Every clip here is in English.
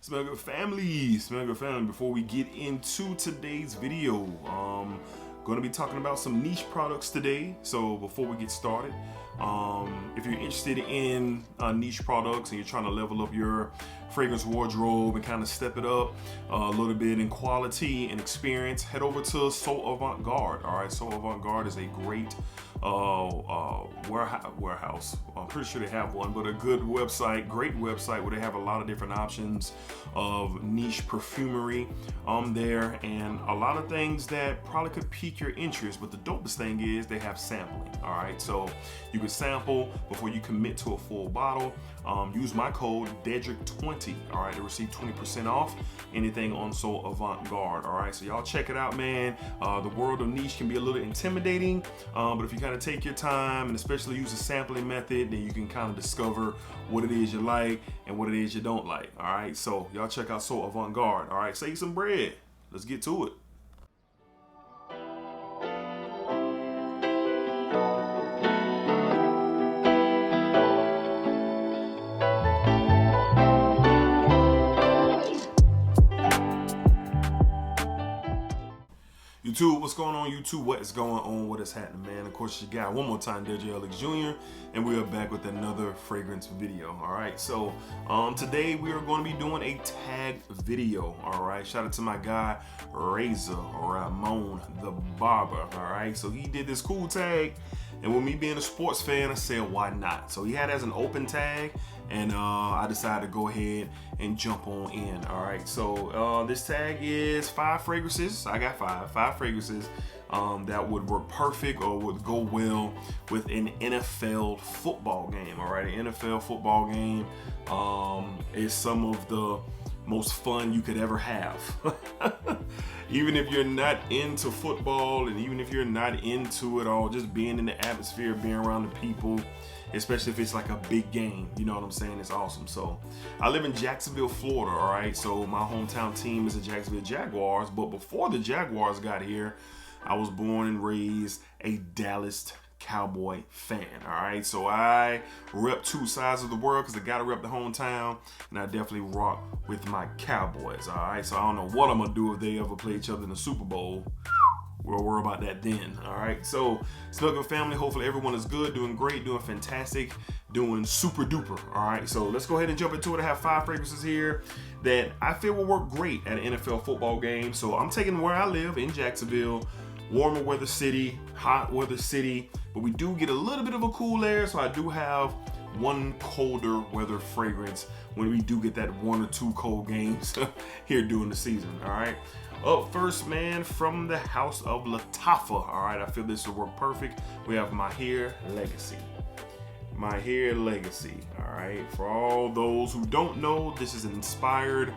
Smell good family, smell good family. Before we get into today's video, going to be talking about some niche products today. So before we get started, if you're interested in niche products and you're trying to level up your fragrance wardrobe and kind of step it up a little bit in quality and experience, head over to So Avant Garde. All right, So Avant Garde is a great warehouse. I'm pretty sure they have one, but a good website, great website where they have a lot of different options of niche perfumery there, and a lot of things that probably could pique your interest. But the dopest thing is they have sampling. All right, so you can sample before you commit to a full bottle. Use my code DEDRICK20, all right, to receive 20% off anything on So Avant Garde. All right, so y'all check it out, man. The world of niche can be a little intimidating, but if you kind of take your time and especially use the sampling method, then you can kind of discover what it is you like and what it is you don't like. All right, so y'all check out So Avant Garde. All right, save some bread. Let's get to it. YouTube, what's going on YouTube? What is going on? What is happening, man? Of course, you got one more time, DEDRICKHICKSJR, and we are back with another fragrance video. All right, so today we are going to be doing a tag video. All right, shout out to my guy Rabanne, the barber. All right, so he did this cool tag, and with me being a sports fan, I said, why not? So he had it as an open tag, and I decided to go ahead and jump on in. All right, so this tag is 5 fragrances. I got five fragrances that would work perfect or would go well with an NFL football game. All right, an NFL football game is some of the most fun you could ever have. Even if you're not into football, and even if you're not into it all, just being in the atmosphere, being around the people, especially if it's like a big game, you know what I'm saying? It's awesome. So I live in Jacksonville, Florida. All right, so my hometown team is the Jacksonville Jaguars, but before the Jaguars got here, I was born and raised a Dallas Cowboy fan. All right, so I rep 2 sides of the world because I gotta rep the hometown, and I definitely rock with my Cowboys. All right, so I don't know what I'm gonna do if they ever play each other in the Super Bowl. We'll worry about that then. All right, so smell good family. Hopefully everyone is good, doing great, doing fantastic, doing super duper. All right, so let's go ahead and jump into it. I have 5 fragrances here that I feel will work great at an NFL football game. So I'm taking where I live in Jacksonville, warmer weather city, hot weather city, but we do get a little bit of a cool air, so I do have one colder weather fragrance when we do get that 1 or 2 cold games here during the season. All right, up first, man, from the house of Latifah. All right, I feel this will work perfect. We have Maahir Legacy. Maahir Legacy. All right, for all those who don't know, this is an inspired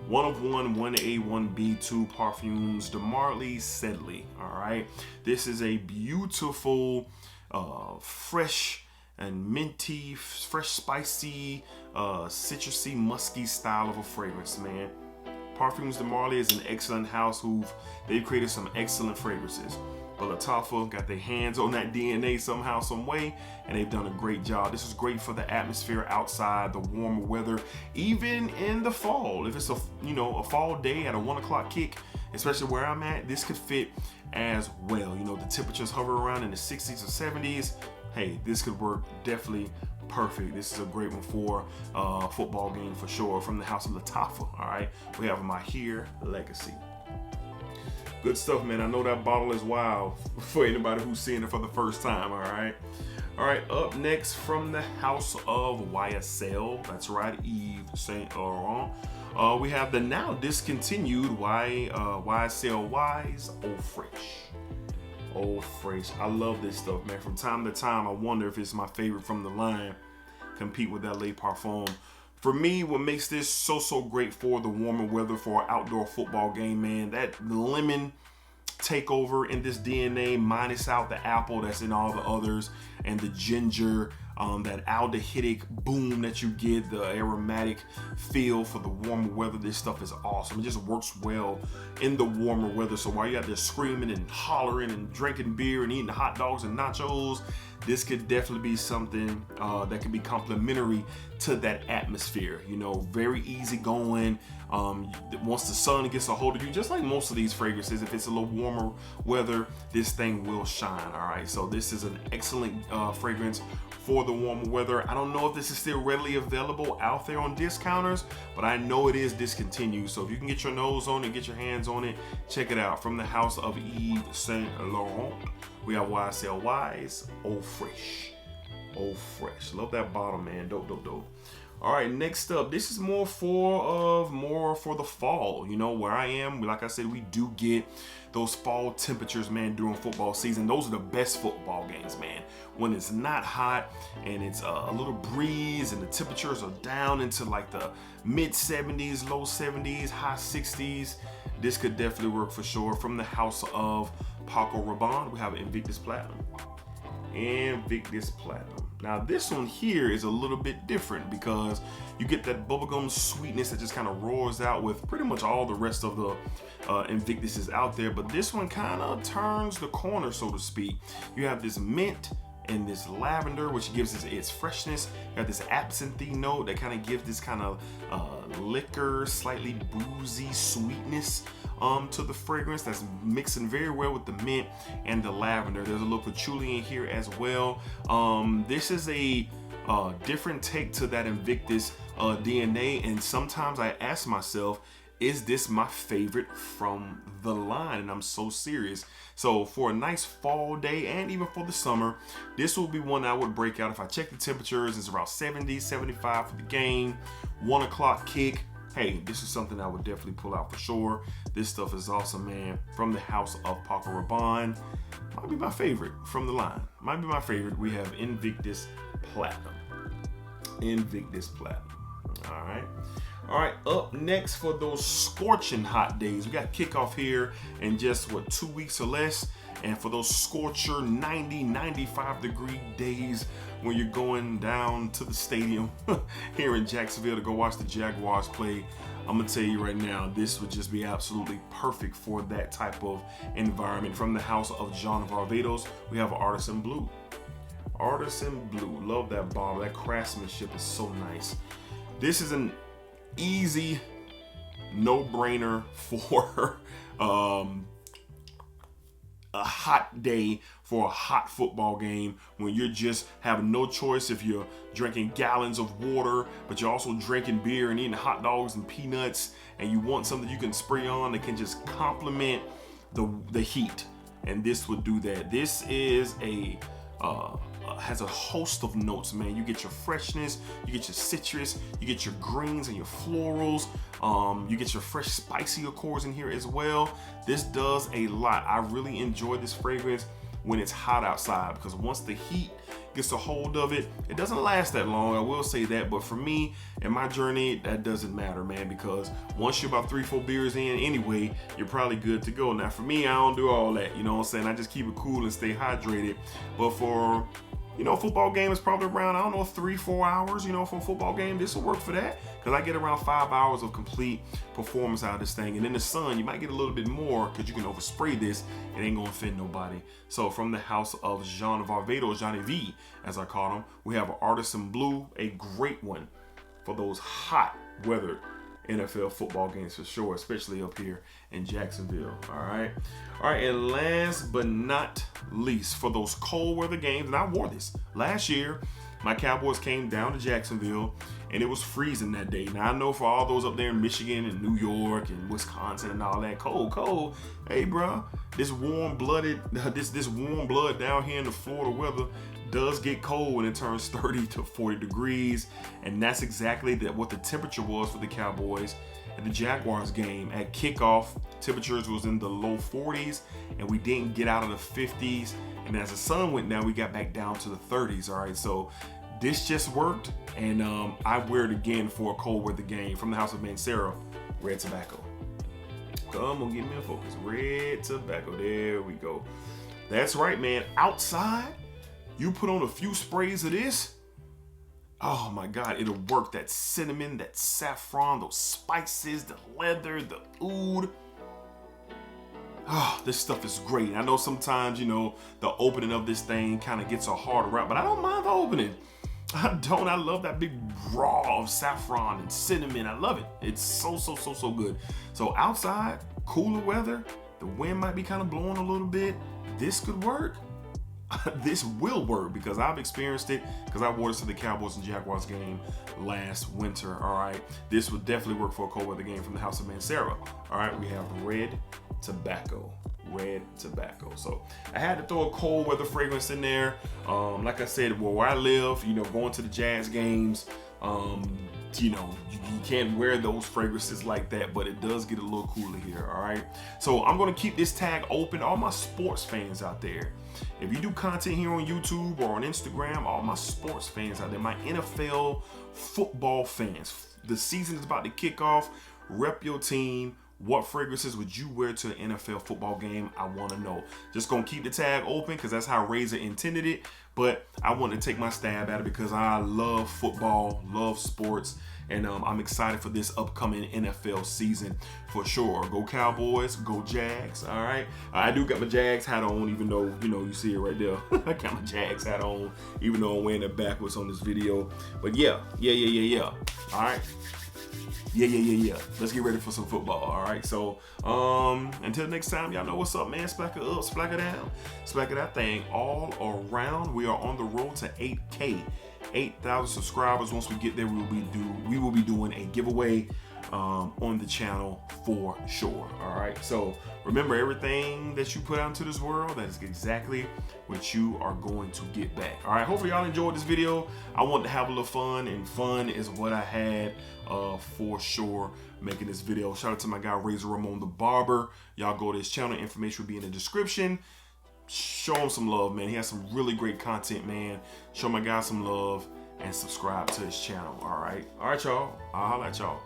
1 of 1, 1A, 1B2 perfumes, DeMarley Sedley. All right, this is a beautiful, fresh and minty, fresh, spicy, citrusy, musky style of a fragrance, man. Parfums DeMarley is an excellent house they've created some excellent fragrances. But Latifah got their hands on that DNA somehow, some way, and they've done a great job. This is great for the atmosphere outside, the warmer weather, even in the fall. If it's a fall day at a 1 o'clock kick, especially where I'm at, this could fit as well. You know, the temperatures hover around in the 60s or 70s. Hey, this could work definitely perfect. This is a great one for football game for sure. From the house of Latifah. All right, we have Maahir Legacy. Good stuff, man. I know that bottle is wild for anybody who's seeing it for the first time. All right, up next from the house of YSL, that's right, Yves Saint Laurent, we have the now discontinued YSL Y Eau Fraiche. Eau Fraiche. I love this stuff, man. From time to time, I wonder if it's my favorite from the line. Compete with that Le Parfum. For me, what makes this so great for the warmer weather for an outdoor football game, man, that lemon takeover in this DNA, minus out the apple that's in all the others, and the ginger, that aldehydic boom that you get, the aromatic feel for the warmer weather. This stuff is awesome. It just works well in the warmer weather. So while you're out there screaming and hollering and drinking beer and eating hot dogs and nachos, this could definitely be something that could be complementary to that atmosphere. You know, very easy going. Once the sun gets a hold of you, just like most of these fragrances, if it's a little warmer weather, this thing will shine. All right, so this is an excellent fragrance for the warmer weather. I don't know if this is still readily available out there on discounters, but I know it is discontinued. So if you can get your nose on it, get your hands on it, check it out. From the house of Yves Saint Laurent, we have YSL Y Eau Fraiche. Eau Fraiche. Love that bottle, man. Dope, dope, dope. All right, next up, this is more for the fall. You know, where I am, like I said, we do get those fall temperatures, man, during football season. Those are the best football games, man. When it's not hot and it's a little breeze and the temperatures are down into like the mid 70s, low 70s, high 60s. This could definitely work for sure. From the house of Paco Rabanne, we have Invictus Platinum. Invictus Platinum. Now this one here is a little bit different because you get that bubblegum sweetness that just kind of roars out with pretty much all the rest of the Invictuses out there, but this one kind of turns the corner, so to speak. You have this mint and this lavender, which gives its freshness. You have this absinthe note that kind of gives this kind of liquor, slightly boozy sweetness to the fragrance that's mixing very well with the mint and the lavender. There's a little patchouli in here as well. This is a different take to that Invictus DNA, and sometimes I ask myself, is this my favorite from the line? And I'm so serious. So for a nice fall day and even for the summer, this will be one I would break out. If I check the temperatures, it's around 70, 75 for the game, 1 o'clock kick. Hey, this is something I would definitely pull out for sure. This stuff is awesome, man. From the house of Paco Rabanne, might be my favorite from the line. Might be my favorite. We have Invictus Platinum. Invictus Platinum. All right. All right, up next for those scorching hot days, we got kickoff here in just, 2 weeks or less. And for those scorcher 90, 95 degree days when you're going down to the stadium here in Jacksonville to go watch the Jaguars play, I'm gonna tell you right now, this would just be absolutely perfect for that type of environment. From the house of John Varvatos, we have Artisan Blue. Artisan Blue, love that bottle. That craftsmanship is so nice. This is an easy no-brainer for a hot day for a hot football game when you're just having no choice if you're drinking gallons of water, but you're also drinking beer and eating hot dogs and peanuts, and you want something you can spray on that can just complement the heat. And this would do that. This is has a host of notes, man. You get your freshness, you get your citrus, you get your greens and your florals, you get your fresh spicy accords in here as well. This does a lot. I really enjoy this fragrance when it's hot outside, because once the heat gets a hold of it, it doesn't last that long, I will say that. But for me and my journey, that doesn't matter, man, because once you're about 3-4 beers in anyway, you're probably good to go. Now for me, I don't do all that, you know what I'm saying? I just keep it cool and stay hydrated. But for, you know, football game is probably around, I don't know, 3-4 hours, you know, for a football game. This will work for that, because I get around 5 hours of complete performance out of this thing. And in the sun, you might get a little bit more because you can overspray this. It ain't gonna offend nobody. So from the house of Jean Varvatos, Johnny V, as I call him, we have an Artisan Blue, a great one for those hot weather NFL football games for sure, especially up here in Jacksonville. All right, and last but not least, for those cold weather games, and I wore this last year. My Cowboys came down to Jacksonville, and it was freezing that day. Now I know for all those up there in Michigan and New York and Wisconsin and all that, cold. Hey, bro, this warm blood down here in the Florida weather does get cold when it turns 30 to 40 degrees, and that's exactly what the temperature was for the Cowboys at the Jaguars game. At kickoff, temperatures was in the low 40s, and we didn't get out of the 50s. And as the sun went down, we got back down to the 30s. All right, so this just worked, and I wear it again for a cold weather game. From the house of Mancera Red Tobacco. Come on, get me in focus. Red Tobacco. There we go. That's right, man. Outside, you put on a few sprays of this, oh my God, it'll work. That cinnamon, that saffron, those spices, the leather, the oud. Oh, this stuff is great. I know sometimes, you know, the opening of this thing kind of gets a hard wrap, but I don't mind the opening. I don't. I love that big raw of saffron and cinnamon. I love it. It's so good. So outside, cooler weather, the wind might be kind of blowing a little bit. This could work. This will work because I've experienced it because I wore this to the Cowboys and Jaguars game last winter. All right, this would definitely work for a cold weather game from the house of Mancera. All right, we have Red Tobacco. Red Tobacco. So I had to throw a cold weather fragrance in there. Like I said, where I live, you know, going to the Jazz games, you know, you can't wear those fragrances like that, but it does get a little cooler here. All right, so I'm going to keep this tag open. All my sports fans out there, if you do content here on YouTube or on Instagram, all my sports fans out there, my NFL football fans, the season is about to kick off. Rep your team. What fragrances would you wear to an NFL football game? I want to know. Just gonna keep the tag open because that's how Razor intended it. But I want to take my stab at it because I love football, love sports, and I'm excited for this upcoming NFL season for sure. Go Cowboys, go Jags. All right, I do got my Jags hat on, even though, you know, you see it right there. I got my Jags hat on, even though I'm wearing it backwards on this video. But yeah. All right. Yeah. Let's get ready for some football. All right. So until next time, y'all know what's up, man. Splack it up, splack it down, splack it that thing all around. We are on the road to 8K, 8,000 subscribers. Once we get there, we will be doing a giveaway on the channel for sure. All right. So remember, everything that you put out into this world, that is exactly what you are going to get back. All right. Hopefully y'all enjoyed this video. I wanted to have a little fun, and fun is what I had for sure making this video. Shout out to my guy Razor Ramon the Barber. Y'all go to his channel. Information will be in the description. Show him some love, man. He has some really great content, man. Show my guy some love and subscribe to his channel. All right, y'all. I'll holla at y'all.